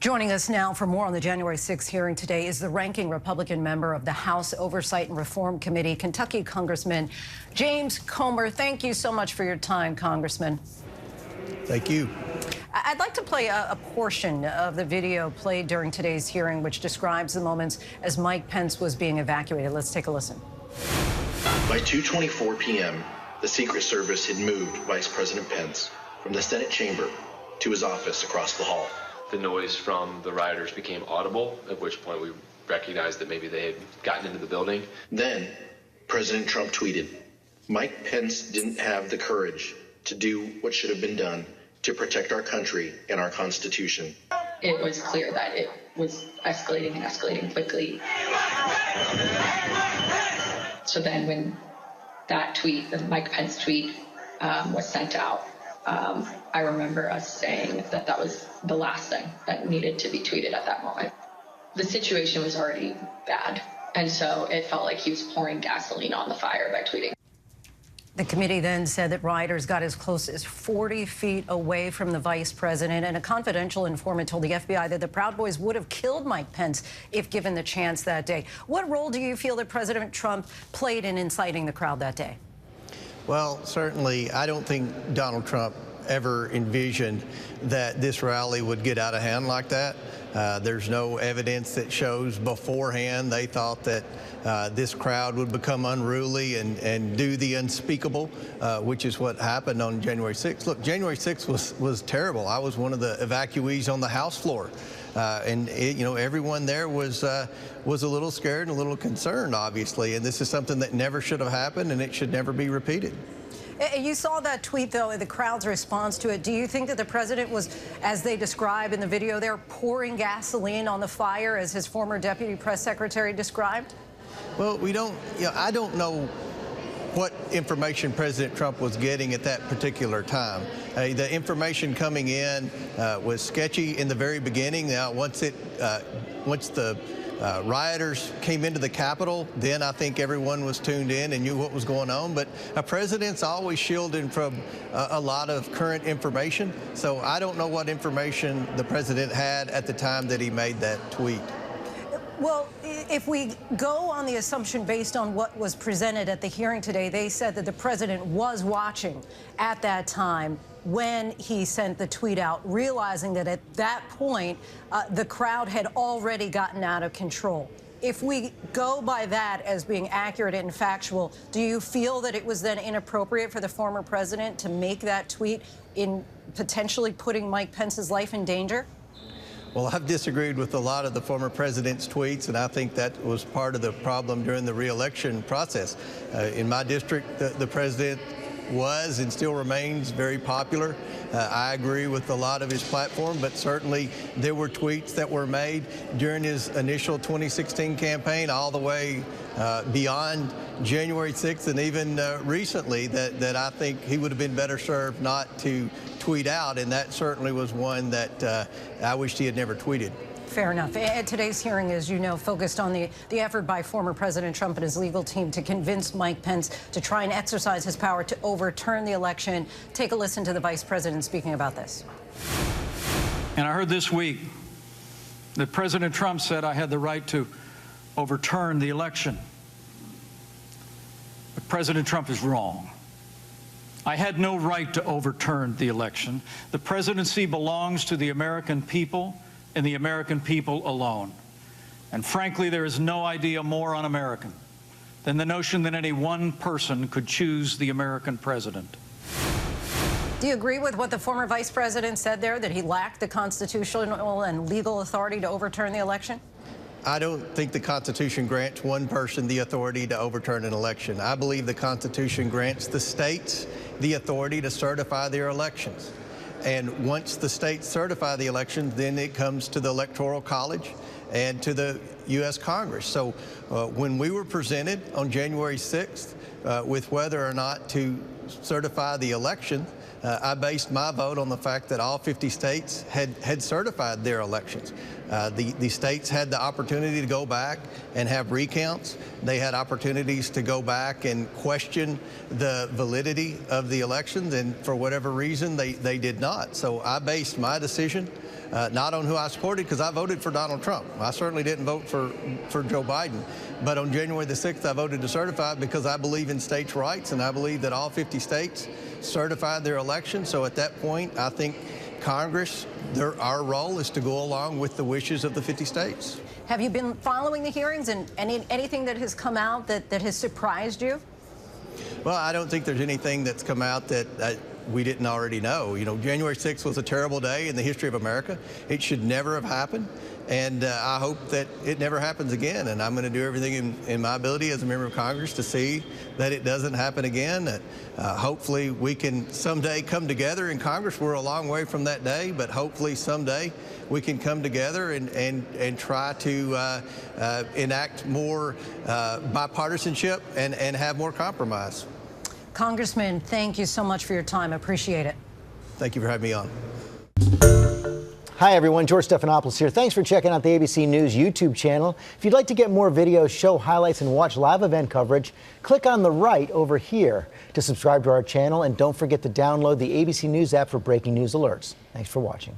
Joining us now for more on the January 6th hearing today is the ranking Republican member of the House Oversight and Reform Committee, Kentucky Congressman James Comer. Thank you so much for your time, Congressman. Thank you. I'd like to play a portion of the video played during today's hearing, which describes the moments as Mike Pence was being evacuated. Let's take a listen. By 2:24 p.m., the Secret Service had moved Vice President Pence from the Senate chamber to his office across the hall. The noise from the rioters became audible, at which point we recognized that maybe they had gotten into the building. Then President Trump tweeted, "Mike Pence didn't have the courage to do what should have been done to protect our country and our Constitution." It was clear that it was escalating and escalating quickly. So then when that tweet, the Mike Pence tweet, was sent out, I remember us saying that that was the last thing that needed to be tweeted at that moment. The situation was already bad, and so it felt like he was pouring gasoline on the fire by tweeting. The committee then said that rioters got as close as 40 feet away from the vice president, and a confidential informant told the FBI that the Proud Boys would have killed Mike Pence if given the chance that day. What role do you feel that President Trump played in inciting the crowd that day? Well, certainly, I don't think Donald Trump ever envisioned that this rally would get out of hand like that. There's no evidence that shows beforehand they thought that this crowd would become unruly and do the unspeakable, which is what happened on January 6th. Look, January 6th was terrible. I was one of the evacuees on the House floor. Everyone there was a little scared and a little concerned, obviously, and this is something that never should have happened, and it should never be repeated. You saw that tweet, though, and the crowd's response to it. Do you think that the president was, as they describe in the video there, pouring gasoline on the fire, as his former deputy press secretary described? Well, I don't know what information President Trump was getting at that particular time. The information coming in was sketchy in the very beginning. Now, once the rioters came into the Capitol, then I think everyone was tuned in and knew what was going on. But a president's always shielding from a lot of current information. So I don't know what information the president had at the time that he made that tweet. Well, if we go on the assumption based on what was presented at the hearing today, they said that the president was watching at that time when he sent the tweet out, realizing that at that point, the crowd had already gotten out of control. If we go by that as being accurate and factual, do you feel that it was then inappropriate for the former president to make that tweet in potentially putting Mike Pence's life in danger? Well, I've disagreed with a lot of the former president's tweets, and I think that was part of the problem during the re-election process. In my district, the president was and still remains very popular. I agree with a lot of his platform, but certainly there were tweets that were made during his initial 2016 campaign all the way beyond January 6th and even recently that I think he would have been better served not to tweet out, and that certainly was one that I wished he had never tweeted. Fair enough. Today's hearing, as you know, focused on the effort by former President Trump and his legal team to convince Mike Pence to try and exercise his power to overturn the election. Take a listen to the vice president speaking about this. And I heard this week that President Trump said I had the right to overturn the election. But President Trump is wrong. I had no right to overturn the election. The presidency belongs to the American people and the American people alone. And frankly, there is no idea more un-American than the notion that any one person could choose the American president. Do you agree with what the former vice president said there, that he lacked the constitutional and legal authority to overturn the election? I don't think the Constitution grants one person the authority to overturn an election. I believe the Constitution grants the states the authority to certify their elections. And once the states certify the elections, then it comes to the Electoral College and to the U.S. Congress. So when we were presented on January 6th with whether or not to certify the election, I based my vote on the fact that all 50 states had certified their elections. The states had the opportunity to go back and have recounts. They had opportunities to go back and question the validity of the elections, and for whatever reason, they did not. So I based my decision not on who I supported, because I voted for Donald Trump. I certainly didn't vote for Joe Biden. But on January the 6th, I voted to certify because I believe in states' rights, and I believe that all 50 states certified their election. So at that point, I think Congress, our role is to go along with the wishes of the 50 states. Have you been following the hearings, and anything that has come out that has surprised you? Well, I don't think there's anything that's come out that we didn't already know. You know, January 6th was a terrible day in the history of America. It should never have happened. And I hope that it never happens again. And I'm going to do everything in my ability as a member of Congress to see that it doesn't happen again. Hopefully we can someday come together in Congress. We're a long way from that day, but hopefully someday we can come together and try to enact more bipartisanship and have more compromise. Congressman, thank you so much for your time. I appreciate it. Thank you for having me on. Hi, everyone. George Stephanopoulos here. Thanks for checking out the ABC News YouTube channel. If you'd like to get more videos, show highlights, and watch live event coverage, click on the right over here to subscribe to our channel. And don't forget to download the ABC News app for breaking news alerts. Thanks for watching.